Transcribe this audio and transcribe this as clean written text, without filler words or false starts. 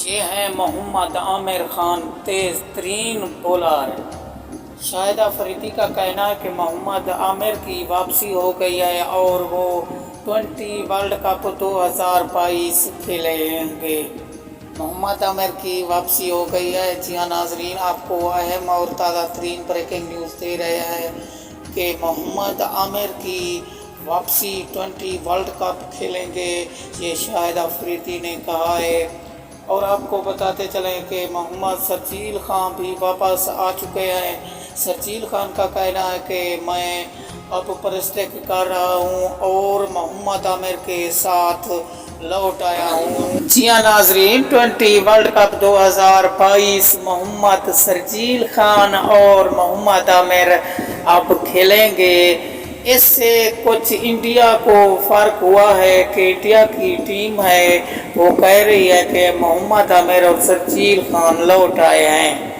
یہ ہیں محمد عامر خان، تیز ترین بولر۔ شاہد افریدی کا کہنا ہے کہ محمد عامر کی واپسی ہو گئی ہے اور وہ ورلڈ کپ 2022 کھیلیں گے۔ محمد عامر کی واپسی ہو گئی ہے۔ جی ہاں ناظرین، آپ کو اہم اور تازہ ترین بریکنگ نیوز دے رہے ہیں کہ محمد عامر کی واپسی ورلڈ کپ کھیلیں گے، یہ شاہد افریدی نے کہا ہے۔ اور آپ کو بتاتے چلیں کہ محمد شرجیل خان بھی واپس آ چکے ہیں۔ شرجیل خان کا کہنا ہے کہ میں اب پریکٹس کر رہا ہوں اور محمد عامر کے ساتھ لوٹ آیا ہوں۔ جی ہاں ناظرین، ورلڈ کپ 2022 محمد شرجیل خان اور محمد عامر اب کھیلیں گے۔ اس سے کچھ انڈیا کو فرق ہوا ہے کہ انڈیا کی ٹیم ہے وہ کہہ رہی ہے کہ محمد عامر اور شرجیل خان لوٹ آئے ہیں۔